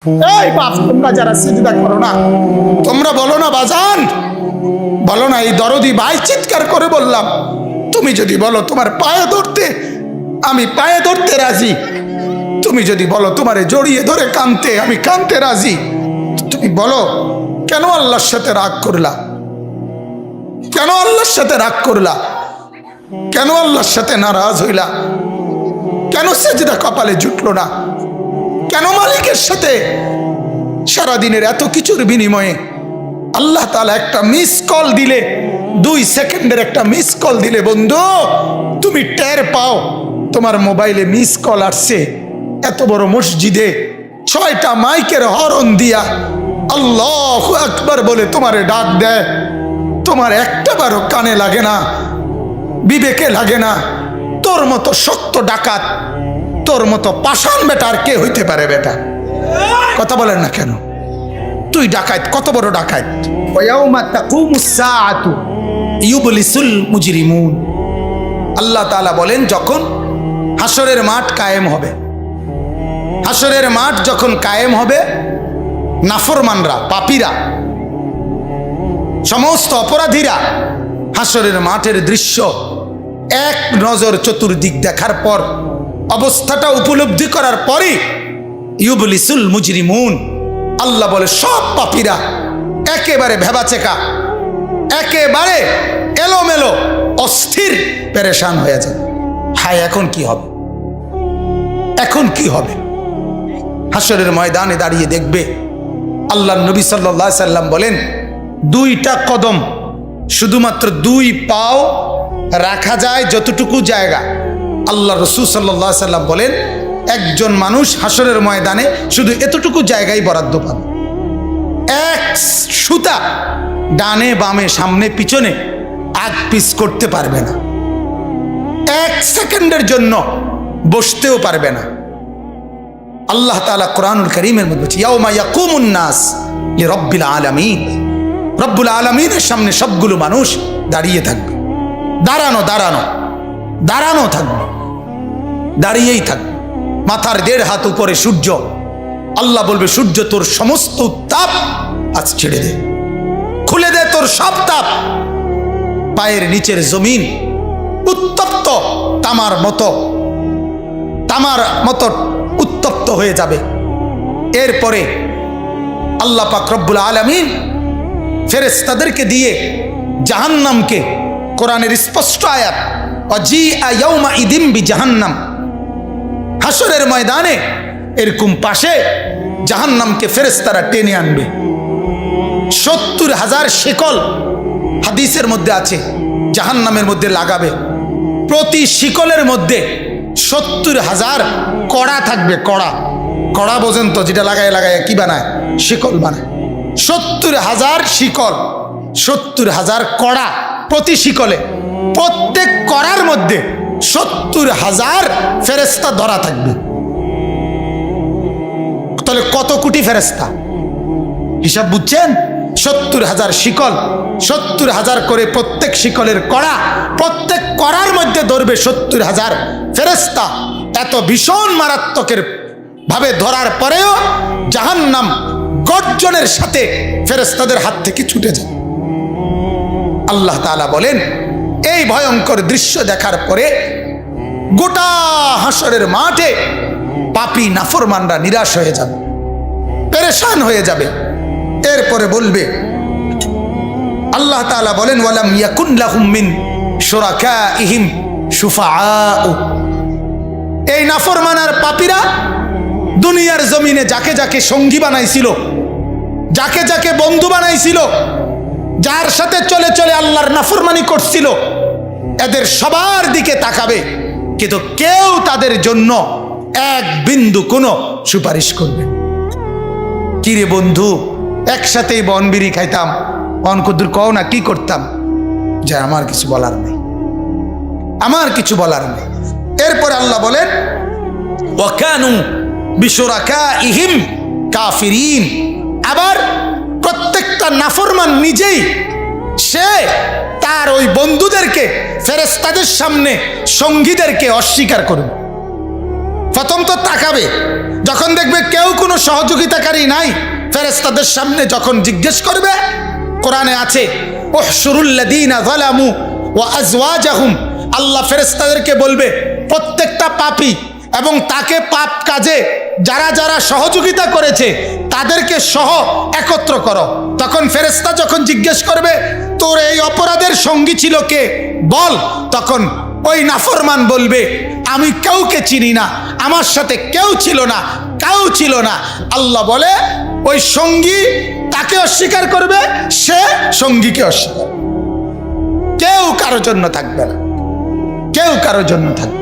এই বাপ, তোমরা যারা সিজদা করো না, তোমরা বলো না বাজান, বলো না এই দরদি ভাই চিৎকার করে বললাম, তুমি যদি বলো তোমার পায়ে ধরতে, আমি পায়ে ধরতে রাজি। তুমি যদি বলো তোমারে জড়িয়ে ধরে কাঁদতে, আমি কাঁদতে রাজি। তুমি বলো কেন আল্লাহর সাথে রাগ করলা? কেন আল্লাহর সাথে রাগ করলা? কেন আল্লাহর সাথে নারাজ হইলা? কেন সিজদা কপালে জুটলো না? কেন মালিকের সাথে সারাদিনের এত কিছুর বিনিময়ে আল্লাহ তাআলা একটা মিস কল দিলে, 2 সেকেন্ডের একটা মিস কল দিলে বন্ধু তুমি টের পাও তোমার মোবাইলে মিস কল আসছে। এত বড় মসজিদে 6টা মাইকের হরন দিয়া আল্লাহু আকবার বলে তোমারে ডাক দেয়, তোমার একটাবারও কানে লাগে না, বিবেকে লাগে না। তোর মতো শক্ত ডাকাত, তোর মতো পাষাণ বেটার কে হইতে পারে? বেটা কথা বলেন না কেন? তুই ডাকাত, কত বড় ডাকাত। ওয়ায়াউমা তাকুমুস সাআতু ইউবলিসুল মুজরিমুন। আল্লাহ তাআলা বলেন যখন হাসরের মাঠ কায়েম হবে, হাসরের মাঠ যখন কায়েম হবে, নাফরমানরা, পাপীরা, সমস্ত অপরাধীরা হাসরের মাঠের দৃশ্য এক নজর চতুর্দিক দেখার পর, অবস্থাটা উপলব্ধি করার পরই ইউবলিসুল মুজরিমুন, আল্লাহ বলে সব পাপীরা একেবারে ভেবাচেকা, একেবারে এলোমেলো, অস্থির, পেরেশান হয়ে যায়। হায় এখন কি হবে? এখন কি হবে? হাসরের ময়দানে দাঁড়িয়ে দেখবে আল্লাহর নবী সাল্লাল্লাহু আলাইহি সাল্লাম বলেন 2টা কদম, শুধুমাত্র 2 পাও রাখা যায় যতটুকু জায়গা। আল্লাহ রাসূল সাল্লাল্লাহু আলাইহি সাল্লাম বলেন একজন মানুষ হাসরের ময়দানে শুধু এতটুকু জায়গায় বরাদ্দ পাবে। 1 সুতা ডানে বামে সামনে পিছনে আগ পিছ করতে পারবে না, 1 সেকেন্ডের জন্য বসতেও পারবে না। আল্লাহ তাআলা কোরআনুল কারীমের মধ্যে বলছে ইয়াউমা ইয়াকুমুন নাস লিরাব্বিল আলামিন, রব্বুল আলামিনের সামনে সবগুলো মানুষ দাঁড়িয়ে থাকবে। দাঁড়ানো দাঁড়ানো দাঁড়ানো থাকবে, দাঁড়িয়েই থাকবে। মাথার 1.5 হাত উপরে সূর্য, আল্লাহ বলবে সূর্য তোর সমস্ত তাপ আজ ছেড়ে দে, খুলে দে তোর সব তাপ। পায়ের নিচের জমিন উত্তপ্ত তামার মতো উত্তপ্ত হয়ে যাবে। এরপরে আল্লাহ পাক রব্বুল আলামিন ফেরেশতাদেরকে দিয়ে জাহান্নামকে, কোরআনের স্পষ্ট আয়াত ওয়াজিআ ইয়াউমা ইদিম বিজাহান্নাম, হাসরের ময়দানে এরকম পাশে জাহান্নামকে ফেরেশতারা টেনে আনবে। 70,000 শিকল হাদিসের মধ্যে আছে জাহান্নামের মধ্যে লাগাবে। প্রতি শিকলের মধ্যে 70,000 কড়া থাকবে। কড়া, কড়া বোঝেন তো, যেটা লাগায় লাগায় কি বানায়? শিকল বানায়। 70,000 শিকল, 70,000 কড়া প্রতি শিকলে। প্রত্যেক কড়ার মধ্যে 70,000 ফেরেশতা ধরা থাকবে। তাহলে কত কোটি ফেরেশতা? হিসাব বুঝছেন? 70,000 শিকল, 70,000 করে প্রত্যেক শিকলের কড়া, প্রত্যেক কড়ার মধ্যে ধরবে 70,000 ফেরেশতা। এত ভীষণ মারাত্মকের ভাবে ধরার পরেও জাহান্নাম গর্জনের সাথে ফেরেশতাদের হাত থেকে ছুটে যায়। আল্লাহ তাআলা বলেন এই ভয়ঙ্কর দৃশ্য দেখার পরে গোটা হাসরের মাঠে পাপী নাফরমানরা নিরাশ হয়ে যাবে, পেরেশান হয়ে যাবে। এরপরে বলবে আল্লাহ তাআলা বলেন ওয়ালাম ইয়াকুন লাহুম মিন শুরাকাইহিম শুফাআউ। এই নাফরমান আর পাপীরা দুনিয়ার জমিনে যাকে যাকে সঙ্গী বানাইছিল, যাকে যাকে বন্ধু বানাইছিল, যার সাথে চলে চলে আল্লাহর নাফরমানি করছিল, এদের সবার দিকে তাকাবে, কিন্তু কেউ তাদের জন্য 1 বিন্দু কোনো সুপারিশ করবে। কিরে বন্ধু, একসাথেই বনবিড়ি খাইতাম, অনকুদুর কও না কি করতাম? যে আমার কিছু বলার নেই, আমার কিছু বলার নেই। এরপরে আল্লাহ বলেন ওয়া কানু বিশুরাকাইহিম কাফিরিন। আবার প্রত্যেকটা নাফরমান নিজেই সে তার ওই বন্ধুদেরকে, ফেরেশতাদের সামনে সঙ্গীদেরকে অস্বীকার করবে। প্রথম তো তাকাবে, যখন দেখবে কেউ কোনো সহযোগিতাকারী নাই, ফেরেশতাদের সামনে যখন জিজ্ঞেস করবে, কোরআনে আছে উহশুরুল্লাযীনা যালামু ওয়া আজওয়াজাহুম, আল্লাহ ফেরেশতাদেরকে বলবে প্রত্যেকটা পাপী এবং তাকে পাপ কাজে যারা যারা সহযোগিতা করেছে তাদেরকে সহ একত্র করো। তখন ফেরেশতা যখন জিজ্ঞেস করবে তোর এই অপরাধের সঙ্গী ছিল কে বল, তখন ওই নাফরমান বলবে আমি কাউকে চিনি না, আমার সাথে কেউ ছিল না, কেউ ছিল না। আল্লাহ বলে ওই সঙ্গী তাকে অস্বীকার করবে, সে সঙ্গীকে অস্বীকার, কেউ কারোর জন্য থাকবে না, কেউ কারোর জন্য থাকবে।